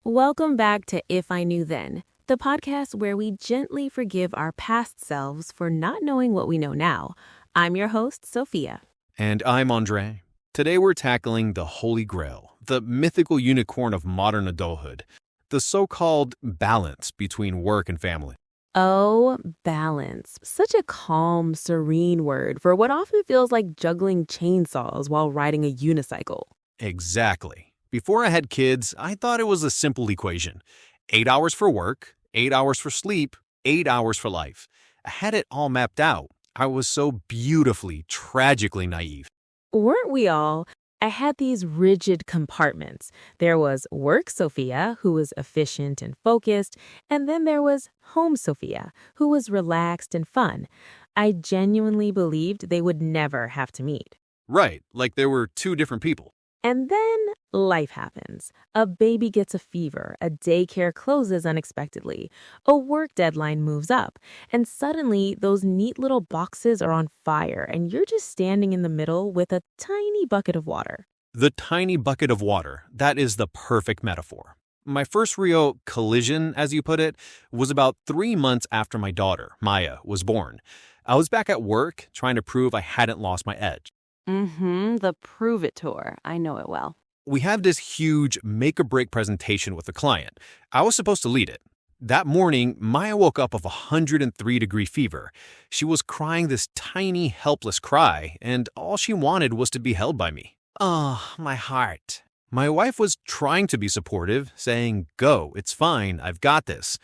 Welcome back to If I Knew Then, the podcast where we gently forgive our past selves for not knowing what we know now. I'm your host, Sophia. And I'm Andre. Today we're tackling the Holy Grail, the mythical unicorn of modern adulthood, the so-called balance between work and family. Oh, balance. Such a calm, serene word for what often feels like juggling chainsaws while riding a unicycle. Exactly. Before I had kids, I thought it was a simple equation. 8 hours for work, 8 hours for sleep, 8 hours for life. I had it all mapped out. I was so beautifully, tragically naive. Weren't we all? I had these rigid compartments. There was work Sophia, who was efficient and focused, and then there was home Sophia, who was relaxed and fun. I genuinely believed they would never have to meet. Right, like there were two different people. And then life happens. A baby gets a fever, a daycare closes unexpectedly, a work deadline moves up, and suddenly those neat little boxes are on fire and you're just standing in the middle with a tiny bucket of water. The tiny bucket of water, that is the perfect metaphor. My first real collision, as you put it, was about 3 months after my daughter, Maya, was born. I was back at work trying to prove I hadn't lost my edge. The Prove It Tour. I know it well. We have this huge make-or-break presentation with a client. I was supposed to lead it. That morning, Maya woke up of a 103-degree fever. She was crying this tiny, helpless cry, and all she wanted was to be held by me. Oh, my heart. My wife was trying to be supportive, saying, "Go, it's fine, I've got this."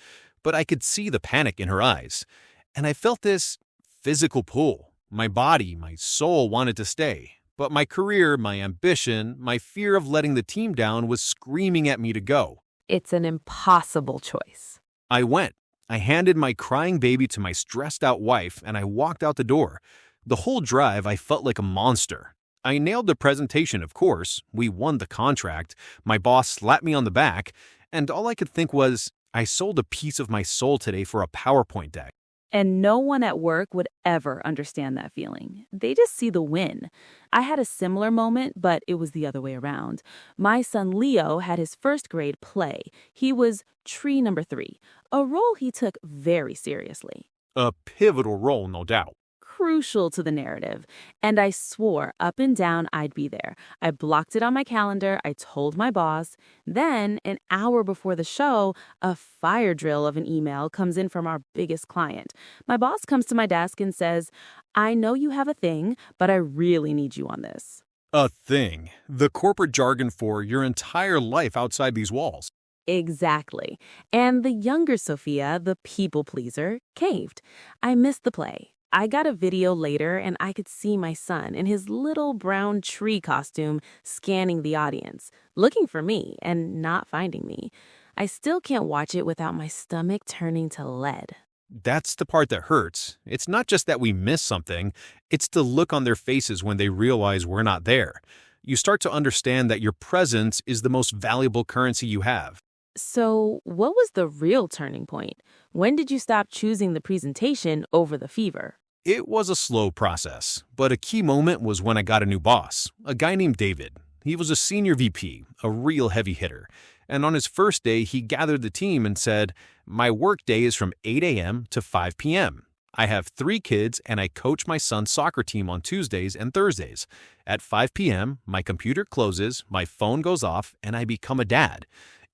But I could see the panic in her eyes. And I felt this physical pull. My body, my soul wanted to stay. But my career, my ambition, my fear of letting the team down was screaming at me to go. It's an impossible choice. I went. I handed my crying baby to my stressed-out wife, and I walked out the door. The whole drive, I felt like a monster. I nailed the presentation, of course. We won the contract. My boss slapped me on the back, and all I could think was, I sold a piece of my soul today for a PowerPoint deck. And no one at work would ever understand that feeling. They just see the win. I had a similar moment, but it was the other way around. My son Leo had his first grade play. He was tree number 3, a role he took very seriously. A pivotal role, no doubt. Crucial to the narrative. And I swore up and down I'd be there. I blocked it on my calendar. I told my boss. Then, an hour before the show, a fire drill of an email comes in from our biggest client. My boss comes to my desk and says, "I know you have a thing, but I really need you on this." A thing. The corporate jargon for your entire life outside these walls. Exactly. And the younger Sophia, the people pleaser, caved. I missed the play. I got a video later and I could see my son in his little brown tree costume scanning the audience, looking for me and not finding me. I still can't watch it without my stomach turning to lead. That's the part that hurts. It's not just that we miss something, it's the look on their faces when they realize we're not there. You start to understand that your presence is the most valuable currency you have. So, what was the real turning point? When did you stop choosing the presentation over the fever? It was a slow process, but a key moment was when I got a new boss, a guy named David. He was a senior VP, a real heavy hitter. And on his first day, he gathered the team and said, "My work day is from 8 a.m. to 5 p.m. I have 3 kids and I coach my son's soccer team on Tuesdays and Thursdays. At 5 p.m., my computer closes, my phone goes off, and I become a dad.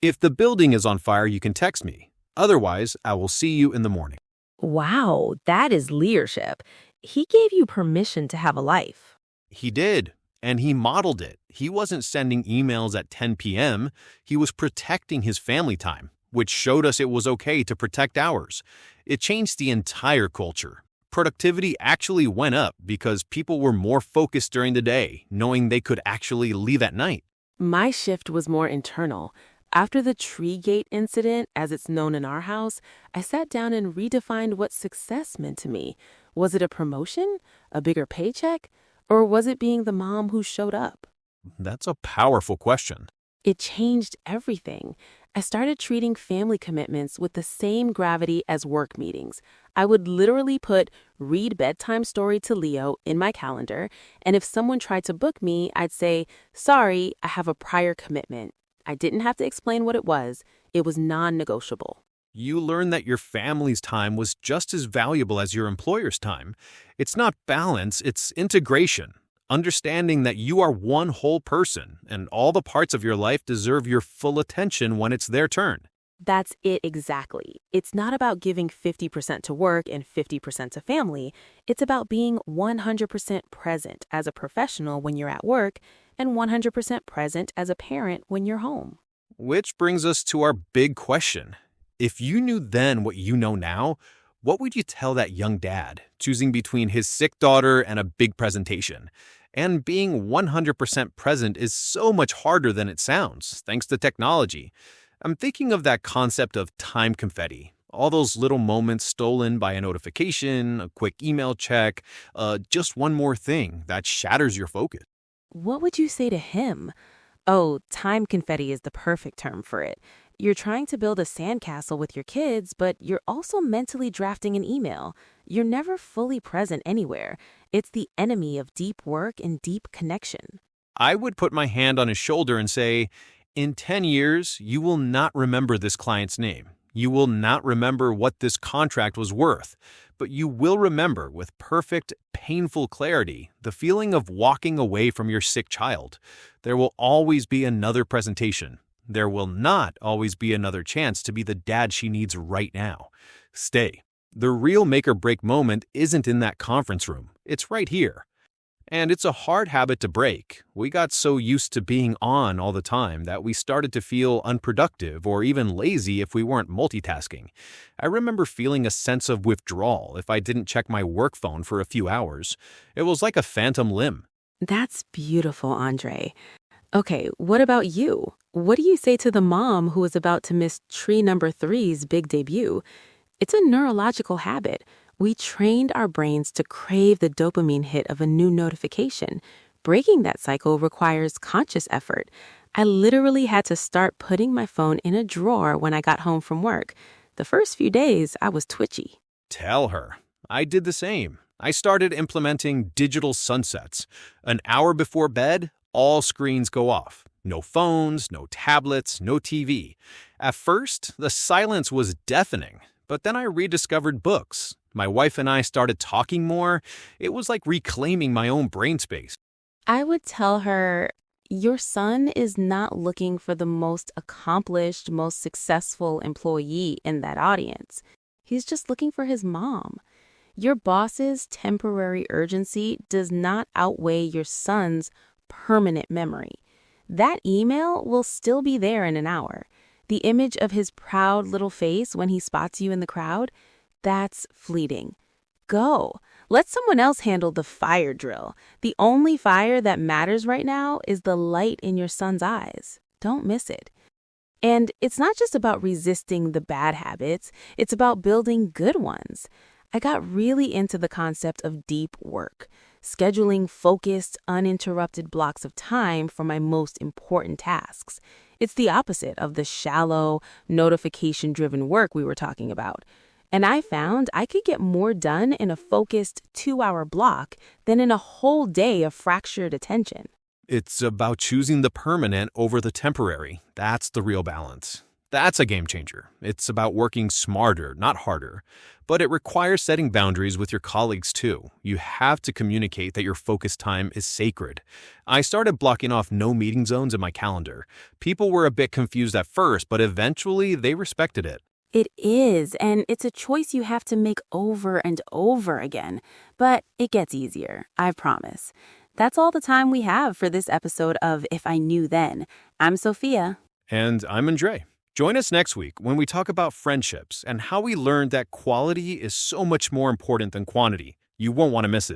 If the building is on fire, you can text me. Otherwise, I will see you in the morning." Wow, that is leadership. He gave you permission to have a life. He did, and he modeled it. He wasn't sending emails at 10 p.m. He was protecting his family time, which showed us it was okay to protect ours. It changed the entire culture. Productivity actually went up because people were more focused during the day, knowing they could actually leave at night. My shift was more internal. After the tree gate incident, as it's known in our house, I sat down and redefined what success meant to me. Was it a promotion, a bigger paycheck, or was it being the mom who showed up? That's a powerful question. It changed everything. I started treating family commitments with the same gravity as work meetings. I would literally put "read bedtime story to Leo" in my calendar, and if someone tried to book me, I'd say, "Sorry, I have a prior commitment." I didn't have to explain what it was. It was non-negotiable. You learn that your family's time was just as valuable as your employer's time. It's not balance, it's integration. Understanding that you are one whole person and all the parts of your life deserve your full attention when it's their turn. That's it exactly. It's not about giving 50% to work and 50% to family. It's about being 100% present as a professional when you're at work and 100% present as a parent when you're home. Which brings us to our big question. If you knew then what you know now, what would you tell that young dad choosing between his sick daughter and a big presentation? And being 100% present is so much harder than it sounds, thanks to technology. I'm thinking of that concept of time confetti. All those little moments stolen by a notification, a quick email check, just one more thing that shatters your focus. What would you say to him? Oh, time confetti is the perfect term for it. You're trying to build a sandcastle with your kids, but you're also mentally drafting an email. You're never fully present anywhere. It's the enemy of deep work and deep connection. I would put my hand on his shoulder and say, in 10 years, you will not remember this client's name. You will not remember what this contract was worth, but you will remember with perfect, painful clarity the feeling of walking away from your sick child. There will always be another presentation. There will not always be another chance to be the dad she needs right now. Stay. The real make or break moment isn't in that conference room. It's right here. And it's a hard habit to break. We got so used to being on all the time that we started to feel unproductive or even lazy if we weren't multitasking. I remember feeling a sense of withdrawal if I didn't check my work phone for a few hours. It was like a phantom limb. That's beautiful, Andre. Okay, what about you? What do you say to the mom who is about to miss tree number 3's big debut? It's a neurological habit. We trained our brains to crave the dopamine hit of a new notification. Breaking that cycle requires conscious effort. I literally had to start putting my phone in a drawer when I got home from work. The first few days, I was twitchy. Tell her. I did the same. I started implementing digital sunsets. An hour before bed, all screens go off. No phones, no tablets, no TV. At first, the silence was deafening, but then I rediscovered books. My wife and I started talking more. It was like reclaiming my own brain space. I would tell her, your son is not looking for the most accomplished, most successful employee in that audience. He's just looking for his mom. Your boss's temporary urgency does not outweigh your son's permanent memory. That email will still be there in an hour. The image of his proud little face when he spots you in the crowd, that's fleeting. Go. Let someone else handle the fire drill. The only fire that matters right now is the light in your son's eyes. Don't miss it. And it's not just about resisting the bad habits, it's about building good ones. I got really into the concept of deep work, scheduling focused, uninterrupted blocks of time for my most important tasks. It's the opposite of the shallow, notification-driven work we were talking about. And I found I could get more done in a focused 2-hour block than in a whole day of fractured attention. It's about choosing the permanent over the temporary. That's the real balance. That's a game changer. It's about working smarter, not harder. But it requires setting boundaries with your colleagues too. You have to communicate that your focus time is sacred. I started blocking off no meeting zones in my calendar. People were a bit confused at first, but eventually they respected it. It is, and it's a choice you have to make over and over again. But it gets easier, I promise. That's all the time we have for this episode of If I Knew Then. I'm Sophia. And I'm Andre. Join us next week when we talk about friendships and how we learned that quality is so much more important than quantity. You won't want to miss it.